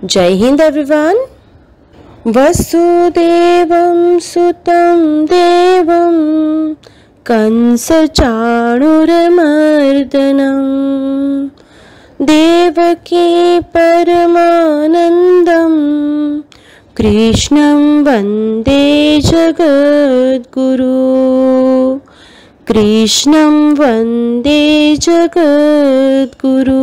जय हिंद एवरीवन। वसुदेवं सुतं देवं कंसचाणूरमर्दनं देवकी परमानन्दं कृष्णं वन्दे जगद्गुरु। कृष्णं वन्दे जगद्गुरु।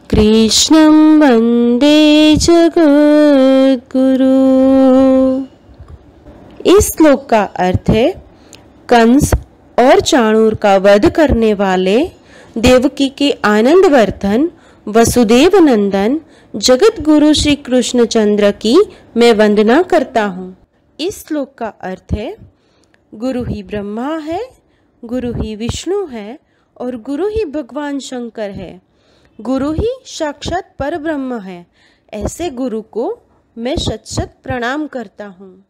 कृष्णं वन्दे जगद्गुरु। इस श्लोक का अर्थ है कंस और चाणूर का वध करने वाले देवकी के आनंदवर्धन वसुदेव नंदन जगत गुरु श्री कृष्णचंद्र की मैं वंदना करता हूँ। इस श्लोक का अर्थ है गुरु ही ब्रह्मा है, गुरु ही विष्णु है और गुरु ही भगवान शंकर है। गुरु ही साक्षात परब्रह्म है। ऐसे गुरु को मैं शत शत प्रणाम करता हूँ।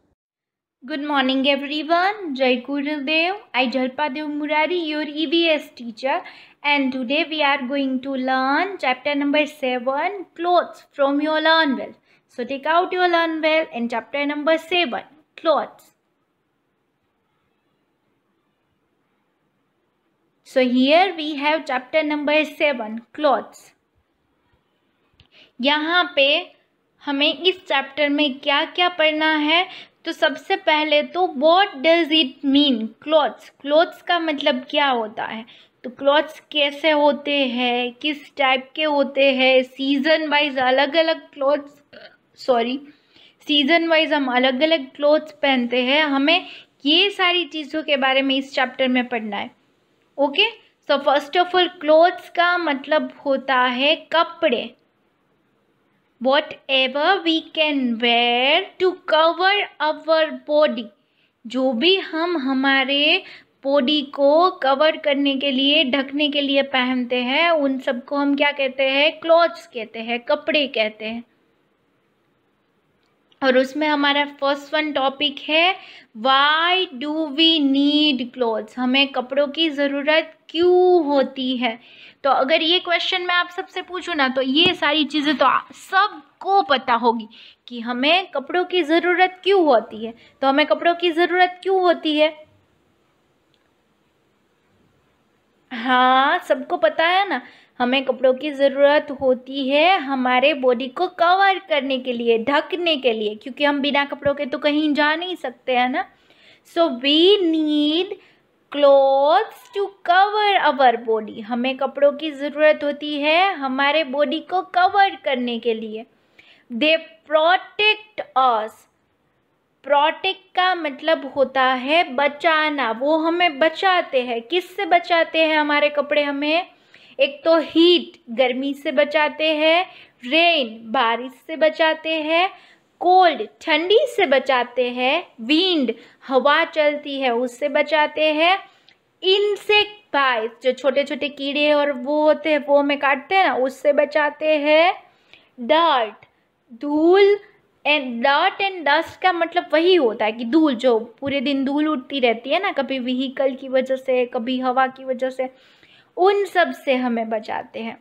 Good morning everyone. Jai Gurudev. I Jalpadev Murari, your EVS teacher, and today we are going to learn chapter number 7, clothes from your learn well. So take out your learn well in chapter number 7, clothes. So here we have chapter number 7, clothes. यहाँ पे हमें इस chapter में क्या क्या पढ़ना है, तो सबसे पहले तो what does it mean clothes. Clothes का मतलब क्या होता है, तो क्लॉथ्स कैसे होते हैं, किस टाइप के होते हैं, सीज़न वाइज अलग अलग सीज़न वाइज हम अलग अलग क्लॉथ्स पहनते हैं। हमें ये सारी चीज़ों के बारे में इस चैप्टर में पढ़ना है। Okay, so first of all clothes का मतलब होता है कपड़े। Whatever we can wear to cover our body, जो भी हम हमारे बॉडी को कवर करने के लिए, ढकने के लिए पहनते हैं, उन सबको हम क्या कहते हैं, क्लॉथ्स कहते हैं, कपड़े कहते हैं। और उसमें हमारा फर्स्ट वन टॉपिक है why do we need clothes. हमें कपड़ों की ज़रूरत क्यों होती है। तो अगर ये क्वेश्चन मैं आप सबसे पूछूं ना, तो ये सारी चीज़ें तो सबको पता होगी कि हमें कपड़ों की ज़रूरत क्यों होती है। तो हमें कपड़ों की ज़रूरत क्यों होती है, हाँ सबको पता है ना। हमें कपड़ों की ज़रूरत होती है हमारे बॉडी को कवर करने के लिए, ढकने के लिए, क्योंकि हम बिना कपड़ों के तो कहीं जा नहीं सकते हैं ना। So we need clothes to cover our body. हमें कपड़ों की ज़रूरत होती है हमारे बॉडी को कवर करने के लिए। They protect us. प्रोटेक्ट का मतलब होता है बचाना, वो हमें बचाते हैं। किससे बचाते हैं हमारे कपड़े हमें, एक तो हीट गर्मी से बचाते हैं, रेन बारिश से बचाते हैं, कोल्ड ठंडी से बचाते हैं, विंड हवा चलती है उससे बचाते हैं, इंसेक्ट बाइट जो छोटे छोटे कीड़े और वो होते हैं वो हमें काटते हैं ना, उससे बचाते हैं, डर्ट धूल एंड डस्ट का मतलब वही होता है कि धूल, जो पूरे दिन धूल उड़ती रहती है ना, कभी व्हीकल की वजह से, कभी हवा की वजह से, उन सब से हमें बचाते हैं।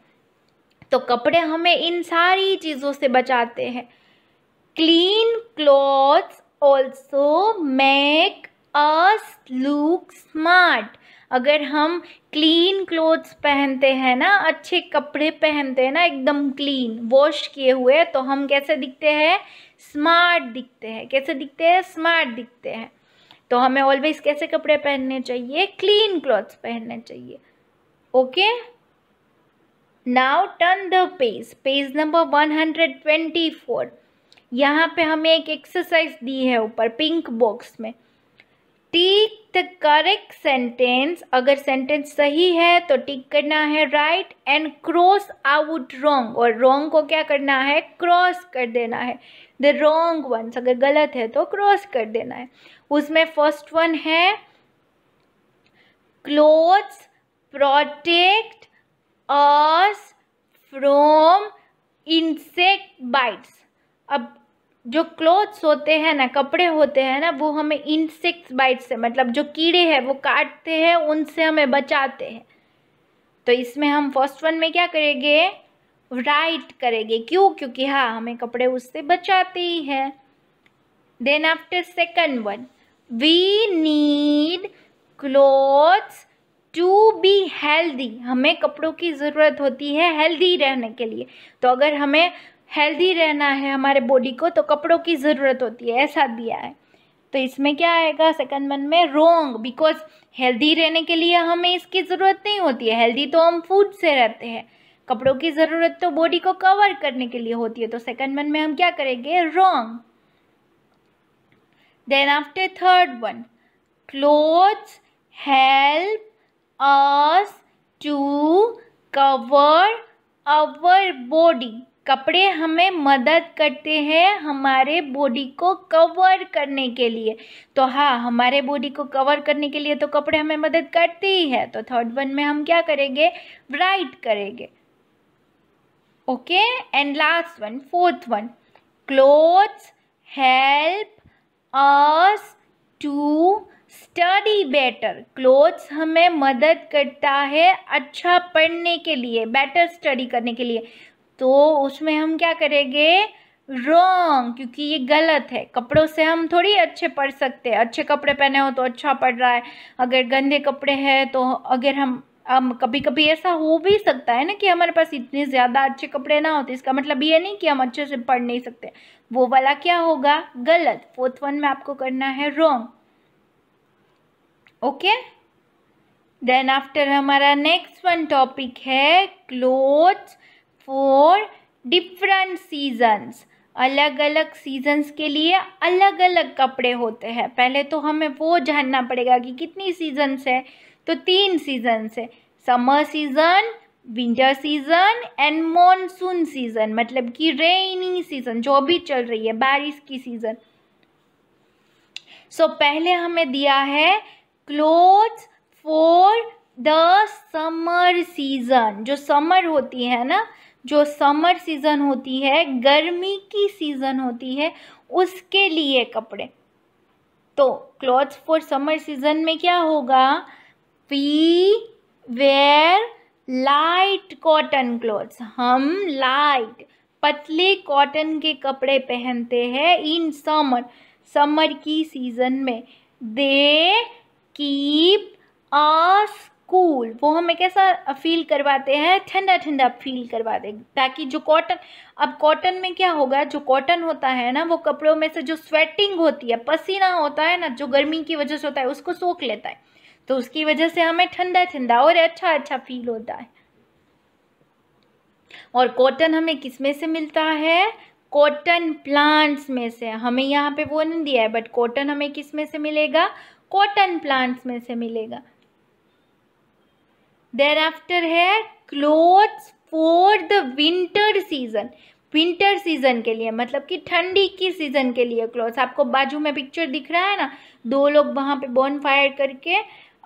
तो कपड़े हमें इन सारी चीज़ों से बचाते हैं। Clean clothes also make us look smart. अगर हम क्लीन क्लोथ्स पहनते हैं ना, अच्छे कपड़े पहनते हैं ना, एकदम क्लीन वॉश किए हुए, तो हम कैसे दिखते हैं, स्मार्ट दिखते हैं। कैसे दिखते हैं, स्मार्ट दिखते हैं। तो हमें ऑलवेज कैसे कपड़े पहनने चाहिए, क्लीन क्लॉथ्स पहनने चाहिए। Okay, now turn the page number 124। यहाँ पे हमें एक एक्सरसाइज दी है ऊपर पिंक बॉक्स में। Tick the correct sentence. अगर सेंटेंस सही है तो टिक करना है right, and cross out wrong. और रॉन्ग को क्या करना है, क्रॉस कर देना है। द रॉन्ग वंस, अगर गलत है तो क्रॉस कर देना है। उसमें फर्स्ट वन है clothes protect us from insect bytes. अब जो क्लोथ्स होते हैं ना, कपड़े होते हैं ना, वो हमें इंसेक्ट्स बाइट से, मतलब जो कीड़े हैं वो काटते हैं, उनसे हमें बचाते हैं। तो इसमें हम फर्स्ट वन में क्या करेंगे, राइट करेंगे। क्यों? क्योंकि हाँ, हमें कपड़े उससे बचाते ही है। Then after second one, we need clothes to be healthy. हमें कपड़ों की ज़रूरत होती है हेल्दी रहने के लिए। तो अगर हमें हेल्दी रहना है हमारे बॉडी को तो कपड़ों की ज़रूरत होती है, ऐसा दिया है। तो इसमें क्या आएगा सेकंड वन में? रॉन्ग, बिकॉज हेल्दी रहने के लिए हमें इसकी ज़रूरत नहीं होती है। हेल्दी तो हम फूड से रहते हैं, कपड़ों की ज़रूरत तो बॉडी को कवर करने के लिए होती है। तो सेकंड वन में हम क्या करेंगे? Wrong. Then after third one, clothes help us to cover our body. कपड़े हमें मदद करते हैं हमारे बॉडी को कवर करने के लिए। तो हाँ, हमारे बॉडी को कवर करने के लिए तो कपड़े हमें मदद करते ही है। तो थर्ड वन में हम क्या करेंगे? राइट करेंगे। Okay, and last one, fourth one, clothes help us to study better. Clothes हमें मदद करता है अच्छा पढ़ने के लिए, बेटर स्टडी करने के लिए। तो उसमें हम क्या करेंगे? रॉन्ग, क्योंकि ये गलत है। कपड़ों से हम थोड़ी अच्छे पढ़ सकते हैं। अच्छे कपड़े पहने हो तो अच्छा पढ़ रहा है, अगर गंदे कपड़े हैं तो अगर हम कभी कभी ऐसा हो भी सकता है ना कि हमारे पास इतने ज़्यादा अच्छे कपड़े ना होते, इसका मतलब ये नहीं कि हम अच्छे से पढ़ नहीं सकते। वो वाला क्या होगा? गलत। फोर्थ वन में आपको करना है रॉन्ग। ओके, देन आफ्टर हमारा नेक्स्ट वन टॉपिक है क्लोथ्स फॉर डिफरेंट सीजन्स। अलग अलग सीजन्स के लिए अलग अलग कपड़े होते हैं। पहले तो हमें वो जानना पड़ेगा कि कितनी सीजन्स है। तो 3 सीजन्स है, summer season, winter season and monsoon season, मतलब कि रेनी सीजन जो भी चल रही है, बारिश की सीजन। सो पहले हमें दिया है clothes for the summer season. जो समर होती है ना, जो समर सीजन होती है, गर्मी की सीजन होती है, उसके लिए कपड़े। तो क्लॉथ्स फॉर समर सीजन में क्या होगा? We wear light cotton clothes. हम लाइट पतले कॉटन के कपड़े पहनते हैं इन समर, समर की सीजन में। दे कीप अस कूल, वो हमें कैसा फील करवाते हैं? ठंडा ठंडा फील करवाते हैं। ताकि जो कॉटन, अब कॉटन में क्या होगा? जो कॉटन होता है ना, वो कपड़ों में से जो स्वेटिंग होती है, पसीना होता है ना, जो गर्मी की वजह से होता है, उसको सोख लेता है। तो उसकी वजह से हमें ठंडा ठंडा और अच्छा अच्छा फील होता है। और कॉटन हमें किस में से मिलता है? कॉटन प्लांट्स में से। हमें यहाँ पे वो नहीं दिया है, बट कॉटन हमें किस में से मिलेगा? कॉटन प्लांट्स में से मिलेगा। देयर आफ्टर है clothes for the winter season. Winter season के लिए, मतलब कि ठंडी की सीजन के लिए क्लोथ्स। आपको बाजू में पिक्चर दिख रहा है ना, 2 लोग वहाँ पे बॉन फायर करके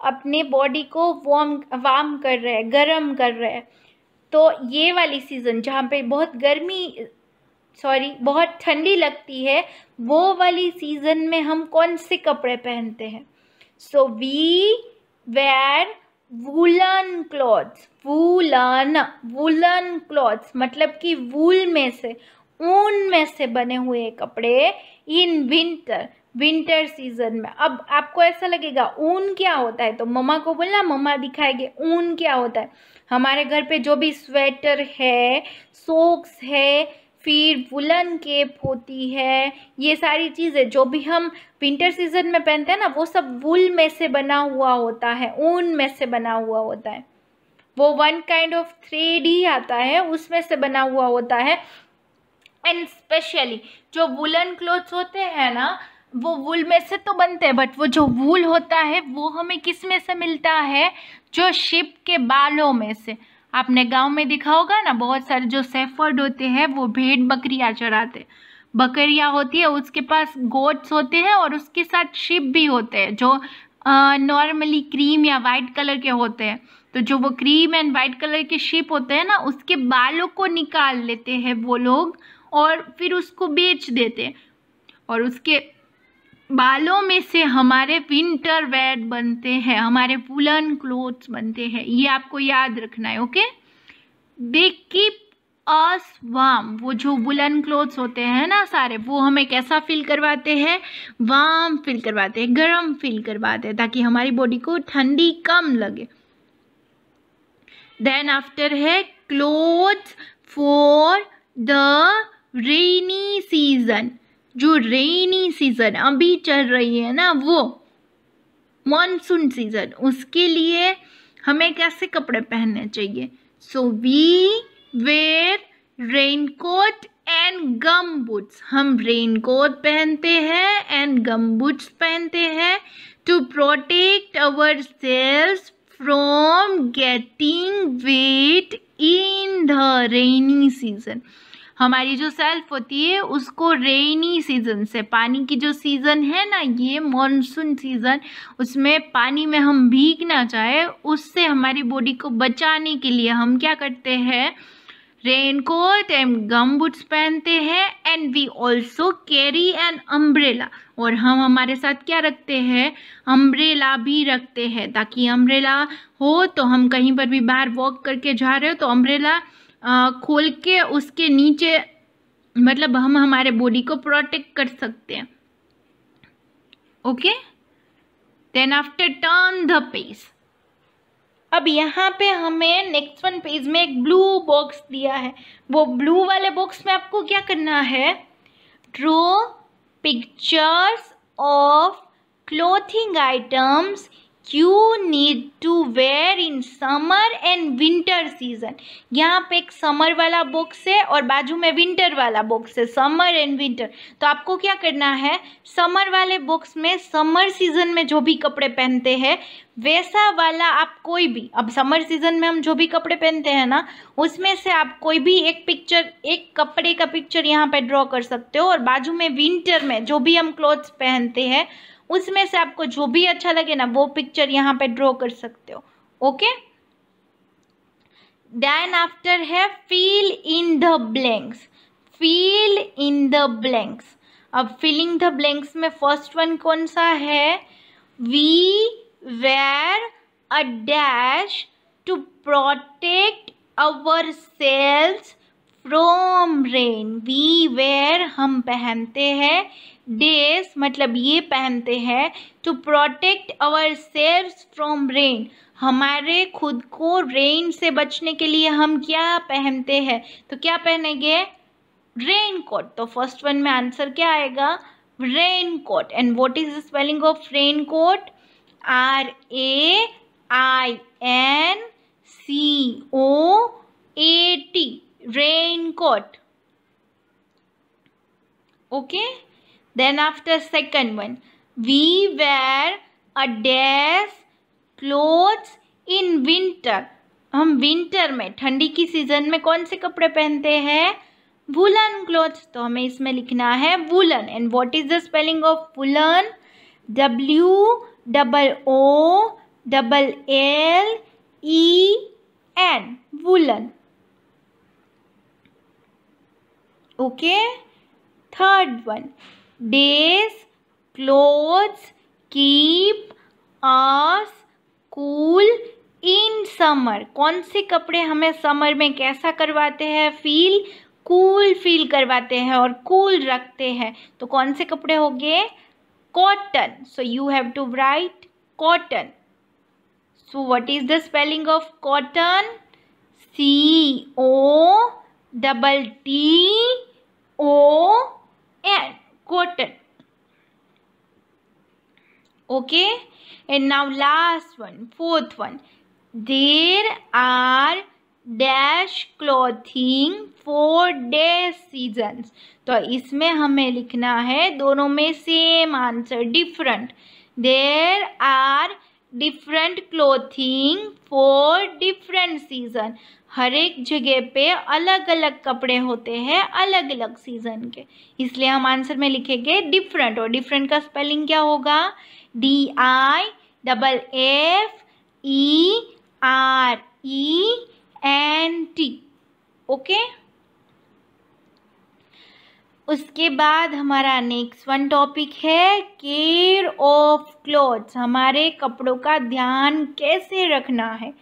अपने बॉडी को वार्म कर रहे हैं, गर्म कर रहे हैं। तो ये वाली सीज़न जहाँ पे बहुत ठंडी लगती है, वो वाली सीज़न में हम कौन से कपड़े पहनते हैं? So we wear woollen clothes. Woollen clothes मतलब कि वूल में से, ऊन में से बने हुए कपड़े इन विंटर सीजन में। अब आपको ऐसा लगेगा ऊन क्या होता है, तो मम्मा को बोलना, मम्मा दिखाएंगे ऊन क्या होता है। हमारे घर पे जो भी स्वेटर है, सॉक्स है, फिर वुलन केप होती है, ये सारी चीज़ें जो भी हम विंटर सीजन में पहनते हैं ना, वो सब वूल में से बना हुआ होता है, ऊन में से बना हुआ होता है। वो वन काइंड ऑफ थ्रेड ही आता है, उसमें से बना हुआ होता है। एंड स्पेशली जो वुलन क्लोथ्स होते हैं ना, वो वूल में से तो बनते हैं, बट वो जो वूल होता है वो हमें किस में से मिलता है? जो शिप के बालों में से। आपने गांव में देखा होगा ना, बहुत सारे जो शेफर्ड होते हैं वो भेड़ बकरियां चराते, बकरियां होती है, उसके पास गोट्स होते हैं और उसके साथ शिप भी होते हैं जो नॉर्मली क्रीम या वाइट कलर के होते हैं। तो जो वो क्रीम एंड वाइट कलर के शिप होते हैं ना, उसके बालों को निकाल लेते हैं वो लोग और फिर उसको बेच देते हैं, और उसके बालों में से हमारे विंटर वेयर बनते हैं, हमारे वुलन क्लोथ्स बनते हैं। ये आपको याद रखना है। Okay, they keep us warm, वो जो वुलन क्लोथ्स होते हैं ना सारे, वो हमें कैसा फील करवाते हैं, वार्म फील करवाते हैं, गर्म फील करवाते हैं, ताकि हमारी बॉडी को ठंडी कम लगे। देन आफ्टर है clothes for the rainy season, जो रेनी सीजन अभी चल रही है ना, वो मॉनसून सीजन, उसके लिए हमें कैसे कपड़े पहनने चाहिए। So we wear raincoat and gum boots, हम रेनकोट पहनते हैं एंड गम बूट्स पहनते हैं to protect ourselves from getting wet in the rainy season. हमारी जो सेल्फ होती है उसको रेनी सीजन से, पानी की जो सीज़न है ना ये मॉनसून सीज़न, उसमें पानी में हम भीग ना जाए, उससे हमारी बॉडी को बचाने के लिए हम क्या करते हैं, रेनकोट एंड गम बूट्स पहनते हैं। And we also carry an umbrella, और हम हमारे साथ क्या रखते हैं, अम्ब्रेला भी रखते हैं, ताकि अम्ब्रेला हो तो हम कहीं पर भी बाहर वॉक करके जा रहे हो तो अम्ब्रेला खोल के उसके नीचे, मतलब हम हमारे बॉडी को प्रोटेक्ट कर सकते हैं। Okay, then after turn the page. अब यहाँ पे हमें नेक्स्ट वन पेज में एक ब्लू बॉक्स दिया है, वो ब्लू वाले बॉक्स में आपको क्या करना है, draw pictures of clothing items you need to wear in summer and winter season। यहाँ पे एक समर वाला बॉक्स है और बाजू में विंटर वाला बॉक्स है, समर एंड विंटर। तो आपको क्या करना है, समर वाले बॉक्स में समर सीजन में जो भी कपड़े पहनते हैं वैसा वाला आप कोई भी, अब समर सीजन में हम जो भी कपड़े पहनते हैं ना उसमें से आप कोई भी एक पिक्चर, एक कपड़े का पिक्चर यहाँ पे ड्रॉ कर सकते हो, और बाजू में विंटर में जो भी हम क्लोथ्स पहनते हैं उसमें से आपको जो भी अच्छा लगे ना वो पिक्चर यहाँ पे ड्रॉ कर सकते हो। ओके, देन आफ्टर है fill in the blanks, fill in the blanks. अब फिलिंग द ब्लैंक्स में फर्स्ट वन कौन सा है, we wear a dash to protect ourselves from rain. We wear हम पहनते हैं, डेज मतलब ये पहनते हैं, to protect ourselves from rain, हमारे खुद को रेन से बचने के लिए हम क्या पहनते हैं, तो क्या पहनेंगे, रेन कोट। तो फर्स्ट वन में आंसर क्या आएगा, raincoat. And what is the spelling of raincoat, RAINCOAT, raincoat. Okay, then after second one, we wear a dash clothes in winter। हम विंटर में, ठंडी की season में कौन से कपड़े पहनते हैं, वुलन क्लॉथ्स। तो हमें इसमें लिखना है woollen. And what is the spelling of woollen, WOOLLEN, woollen. Okay, third one, days clothes keep us cool in summer। कौन से कपड़े हमें समर में कैसा करवाते हैं, फील कूल फील करवाते हैं और कूल रखते हैं। तो कौन से कपड़े होंगे, cotton. So you have to write cotton. So what is the spelling of cotton, COTTON, cotton। Okay, and now last one, fourth one, there are dash clothing for dash seasons। तो इसमें हमें लिखना है दोनों में same answer, different. there are different clothing for different season। हर एक जगह पे अलग अलग कपड़े होते हैं अलग अलग सीजन के, इसलिए हम आंसर में लिखेंगे डिफरेंट। और डिफरेंट का स्पेलिंग क्या होगा, DIFFERENT। ओके, उसके बाद हमारा नेक्स्ट वन टॉपिक है केयर ऑफ क्लॉथ्स। हमारे कपड़ों का ध्यान कैसे रखना है।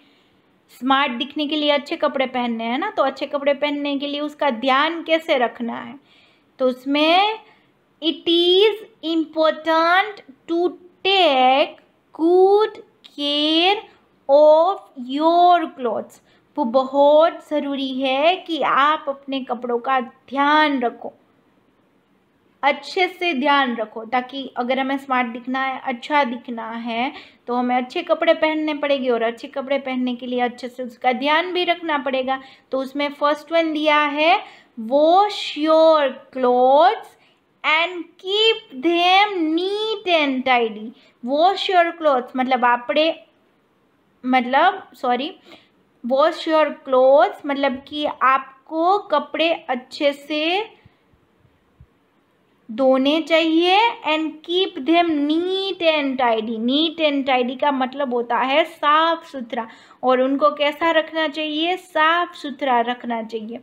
स्मार्ट दिखने के लिए अच्छे कपड़े पहनने हैं ना, तो अच्छे कपड़े पहनने के लिए उसका ध्यान कैसे रखना है, तो उसमें it is important to take good care of your clothes. वो बहुत ज़रूरी है कि आप अपने कपड़ों का ध्यान रखो, अच्छे से ध्यान रखो, ताकि अगर हमें स्मार्ट दिखना है, अच्छा दिखना है, तो हमें अच्छे कपड़े पहनने पड़ेंगे, और अच्छे कपड़े पहनने के लिए अच्छे से उसका ध्यान भी रखना पड़ेगा। तो उसमें फर्स्ट वन दिया है wash your clothes and keep them neat and tidy. Wash your clothes wash your clothes मतलब कि आपको कपड़े अच्छे से धोने चाहिए, and keep them neat and tidy. Neat and tidy का मतलब होता है साफ सुथरा, और उनको कैसा रखना चाहिए, साफ सुथरा रखना चाहिए।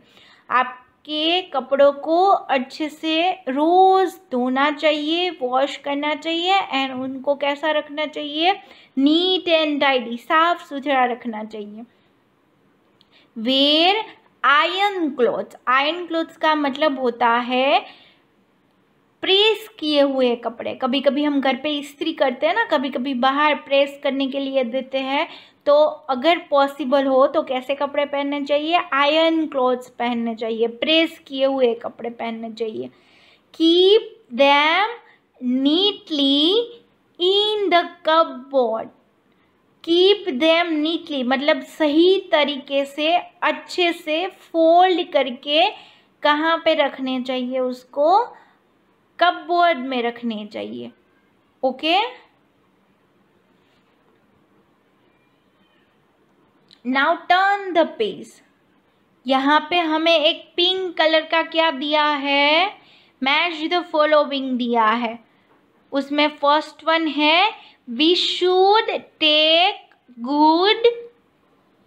आपके कपड़ों को अच्छे से रोज़ धोना चाहिए, वॉश करना चाहिए, एंड उनको कैसा रखना चाहिए, नीट एंड टाइडी, साफ सुथरा रखना चाहिए। Wear iron clothes. Iron clothes का मतलब होता है प्रेस किए हुए कपड़े। कभी कभी हम घर पे इस्त्री करते हैं ना, कभी कभी बाहर प्रेस करने के लिए देते हैं, तो अगर पॉसिबल हो तो कैसे कपड़े पहनने चाहिए, आयरन क्लोथ्स पहनने चाहिए, प्रेस किए हुए कपड़े पहनने चाहिए। Keep them neatly in the cupboard. Keep them neatly मतलब सही तरीके से अच्छे से फोल्ड करके कहाँ पे रखने चाहिए, उसको कपबोर्ड में रखने चाहिए। Okay, now turn the page. यहाँ पे हमें एक पिंक कलर का क्या दिया है, मैच द फॉलोइंग दिया है। उसमें फर्स्ट वन है वी शुड टेक गुड,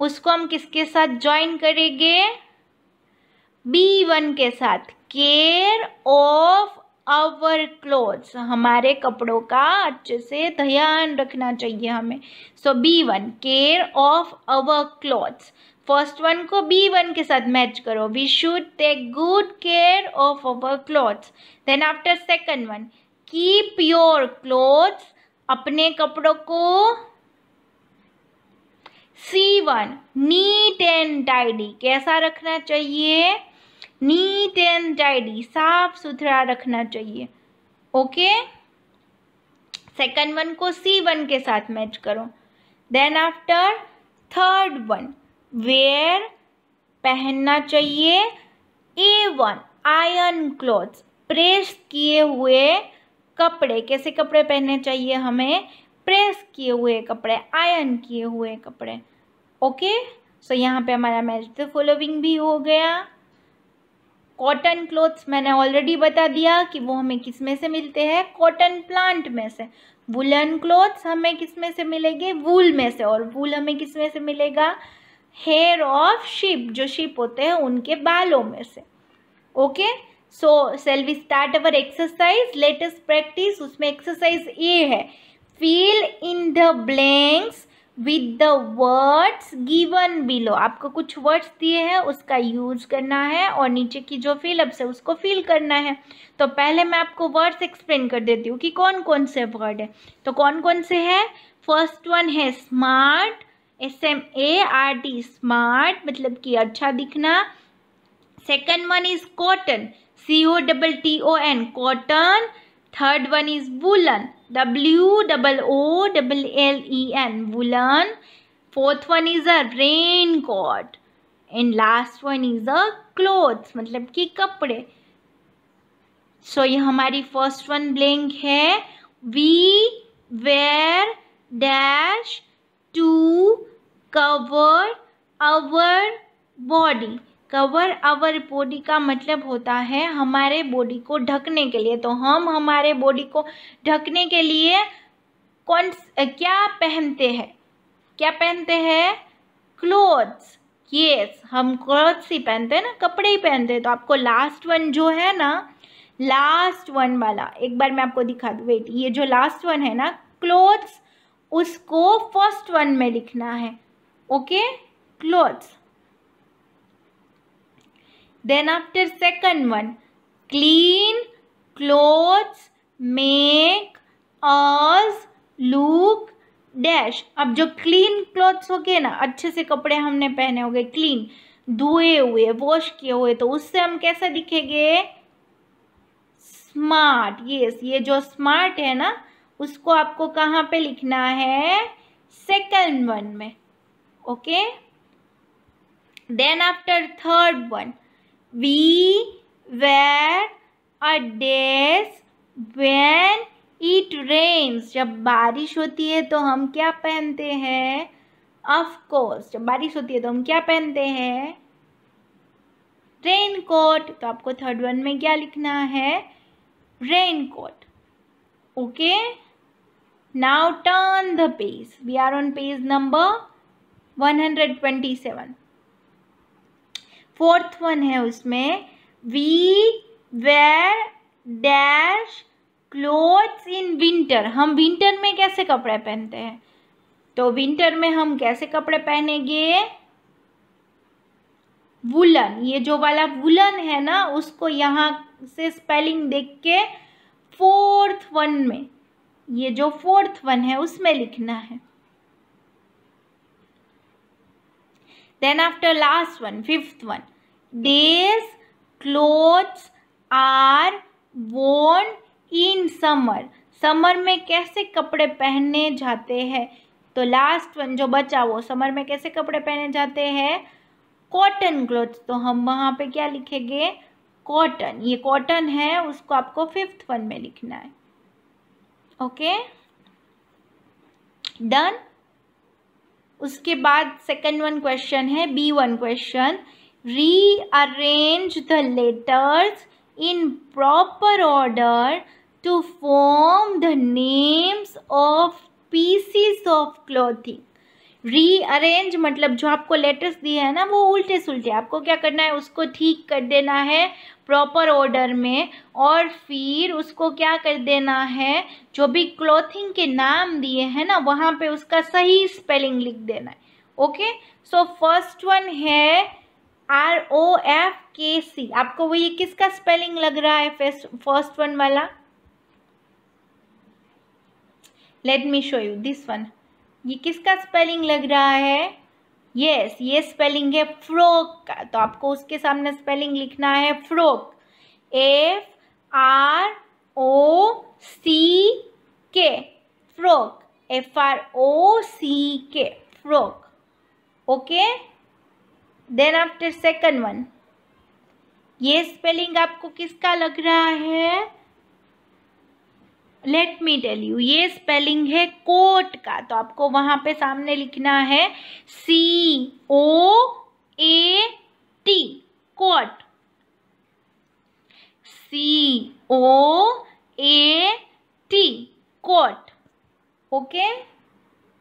उसको हम किसके साथ ज्वाइन करेंगे, B1 के साथ। केयर ऑफ आवर क्लोथ्स, हमारे कपड़ों का अच्छे से ध्यान रखना चाहिए हमें। So B1 care of our clothes, first one को B1 के साथ मैच करो, we should take good care of our clothes. Then after second one keep your clothes, अपने कपड़ों को C1 नीट एंड टाइडी, कैसा रखना चाहिए, नीट एंड टाइडी, साफ सुथरा रखना चाहिए। ओके, सेकंड वन को C1 के साथ मैच करो। Then after third one wear, पहनना चाहिए A1 आयरन क्लॉथ्स, प्रेस किए हुए कपड़े। कैसे कपड़े पहनने चाहिए हमें, प्रेस किए हुए कपड़े, आयरन किए हुए कपड़े। ओके, सो यहाँ पे हमारा मैच द फॉलोइंग भी हो गया। कॉटन क्लोथ्स मैंने ऑलरेडी बता दिया कि वो हमें किस में से मिलते हैं, कॉटन प्लांट में से। वुलन क्लोथ्स हमें किस में से मिलेंगे, वूल में से, और वूल हमें किस में से मिलेगा, हेयर ऑफ शीप, जो शीप होते हैं उनके बालों में से। Okay, so shall we start our exercise, let us practice. उसमें एक्सरसाइज ए है fill in the blanks with the words given below. आपको कुछ वर्ड्स दिए हैं, उसका यूज करना है, और नीचे की जो फिलअप्स है उसको फिल करना है। तो पहले मैं आपको वर्ड्स एक्सप्लेन कर देती हूँ कि कौन कौन से वर्ड है। तो कौन कौन से हैं, फर्स्ट वन है स्मार्ट, SMART, स्मार्ट मतलब कि अच्छा दिखना। Second one is cotton, COTTON, cotton. Third one is woollen, WOOLLEN, woollen. Fourth one is a raincoat, and last one is a clothes मतलब कि कपड़े। सो ये हमारी फर्स्ट वन ब्लैंक है, we wear dash to cover our body. Cover our body का मतलब होता है हमारे बॉडी को ढकने के लिए। तो हम हमारे बॉडी को ढकने के लिए क्या पहनते हैं, क्या पहनते हैं, क्लोथ्स। यस, हम क्लोथ्स ही पहनते हैं ना, कपड़े ही पहनते हैं। तो आपको लास्ट वन जो है ना, लास्ट वन वाला एक बार मैं आपको दिखा दूँ, वेट, ये जो लास्ट वन है ना क्लोथ्स, उसको फर्स्ट वन में लिखना है। Okay, clothes. Then after second one, clean clothes make us look dash. अब जो clean clothes हो गए ना, अच्छे से कपड़े हमने पहने हो गए, clean, धोए हुए, वॉश किए हुए, तो उससे हम कैसा दिखेंगे? स्मार्ट. यस, ये जो स्मार्ट है ना, उसको आपको कहाँ पे लिखना है? सेकंड वन में. Okay. Then after third one, we wear a dress when it rains. जब बारिश होती है तो हम क्या पहनते हैं? ऑफ कोर्स, जब बारिश होती है तो हम क्या पहनते हैं? रेनकोट. तो आपको थर्ड वन में क्या लिखना है? Raincoat. Okay. Now turn the page. We are on page number 127. Fourth one है उसमें, we wear dash clothes in winter. हम विंटर में कैसे कपड़े पहनते हैं? तो विंटर में हम कैसे कपड़े पहनेंगे? वुलन. ये जो वाला वुलन है ना, उसको यहाँ से स्पेलिंग देख के फोर्थ वन में, ये जो फोर्थ वन है उसमें लिखना है. Then after last one, fifth one, these clothes are worn in summer. Summer में कैसे कपड़े पहने जाते हैं? तो लास्ट वन जो बचा, वो समर में कैसे कपड़े पहने जाते हैं? Cotton clothes. तो हम वहाँ पे क्या लिखेंगे? कॉटन. ये कॉटन है, उसको आपको फिफ्थ वन में लिखना है. Okay, done. उसके बाद सेकंड वन क्वेश्चन है, B1 question, rearrange the letters in proper order to form the names of pieces of clothing. Rearrange मतलब जो आपको लेटर्स दिए हैं ना, वो उल्टे सुल्टे, आपको क्या करना है? उसको ठीक कर देना है प्रॉपर ऑर्डर में, और फिर उसको क्या कर देना है? जो भी क्लॉथिंग के नाम दिए हैं ना, वहाँ पे उसका सही स्पेलिंग लिख देना है. ओके. सो फर्स्ट वन है ROFKC. आपको वो ये किसका स्पेलिंग लग रहा है? फर्स्ट वन वाला. Let me show you this one. ये किसका स्पेलिंग लग रहा है? यस, ये स्पेलिंग है फ्रॉक का. तो आपको उसके सामने स्पेलिंग लिखना है frock. FROCK. Frock. FROCK. Frock. Okay. Then after second one, ये स्पेलिंग आपको किसका लग रहा है? लेट मी टेल यू, ये स्पेलिंग है कोट का. तो आपको वहां पे सामने लिखना है COAT. Coat. COAT. Coat. Okay.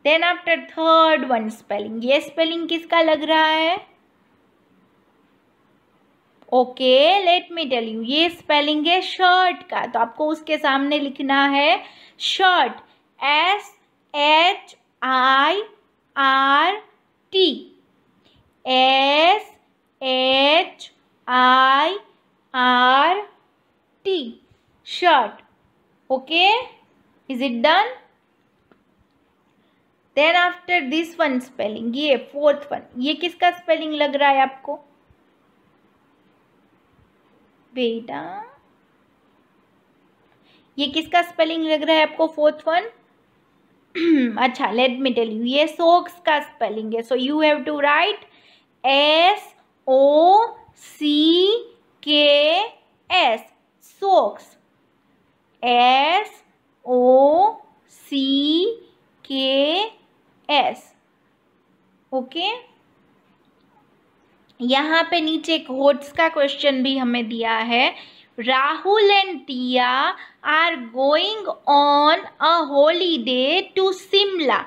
Then after third one spelling, ये स्पेलिंग किसका लग रहा है? Okay, let me tell you, ये स्पेलिंग है शर्ट का. तो आपको उसके सामने लिखना है shirt. SHIRT. SHIRT. Shirt. Okay, is it done? Then after this one spelling, ये फोर्थ वन, ये किसका स्पेलिंग लग रहा है आपको बेटा? ये किसका स्पेलिंग लग रहा है आपको फोर्थ वन? अच्छा, लेट मी टेल यू, ये सॉक्स का स्पेलिंग है. So you have to write SOCKS. Socks. SOCKS. Okay. यहाँ पे नीचे एक होट्स का क्वेश्चन भी हमें दिया है. Rahul and Tia are going on a holiday to Shimla.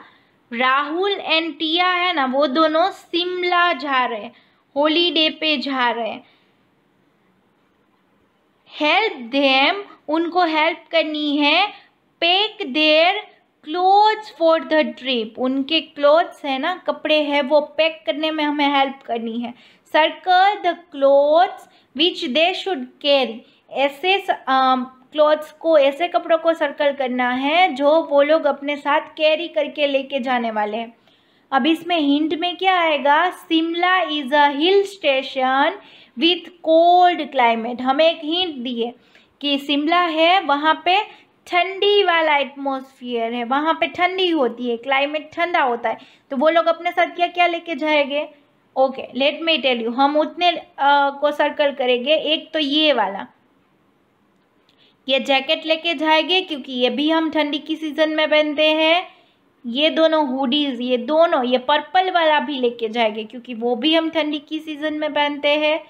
Rahul and Tia है ना, वो दोनों शिमला जा रहे हैं, हॉलीडे पे जा रहे हैं. हेल्प देम, उनको हेल्प करनी है. Pack their clothes for the trip, उनके क्लोथ्स है ना, कपड़े हैं, वो पैक करने में हमें हेल्प करनी है। Circle the clothes which they should carry, ऐसे क्लोथ्स को, ऐसे कपड़ों को सर्कल करना है जो वो लोग अपने साथ कैरी करके लेके जाने वाले हैं। अब इसमें हिंट में क्या आएगा, Shimla is a hill station with cold climate. हमें एक हिंट दी है कि शिमला है, वहाँ पे ठंडी वाला एटमॉस्फेयर है, वहाँ पे ठंडी होती है, क्लाइमेट ठंडा होता है। तो वो लोग अपने साथ क्या क्या लेके जाएंगे? Okay, let me tell you, हम उतने को सर्कल करेंगे। एक तो ये वाला, ये जैकेट लेके जाएंगे क्योंकि ये भी हम ठंडी की सीज़न में पहनते हैं। ये दोनों हुडीज़, ये दोनों, ये पर्पल वाला भी लेके जाएंगे क्योंकि वो भी हम ठंडी की सीज़न में पहनते हैं।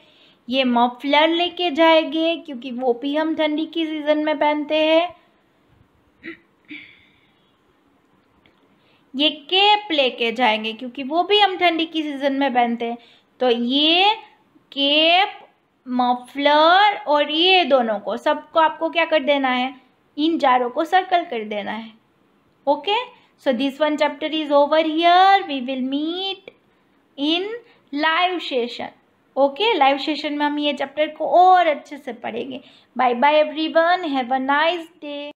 ये मफलर लेके जाएंगे क्योंकि वो भी हम ठंडी की सीज़न में पहनते हैं। ये कैप लेके जाएंगे क्योंकि वो भी हम ठंडी की सीज़न में पहनते हैं। तो ये कैप, मफलर और ये दोनों को, सबको आपको क्या कर देना है, इन चारों को सर्कल कर देना है। Okay, so this one chapter is over here. We will meet in live session. Okay, live session में हम ये चैप्टर को और अच्छे से पढ़ेंगे। Bye bye everyone. Have a nice day.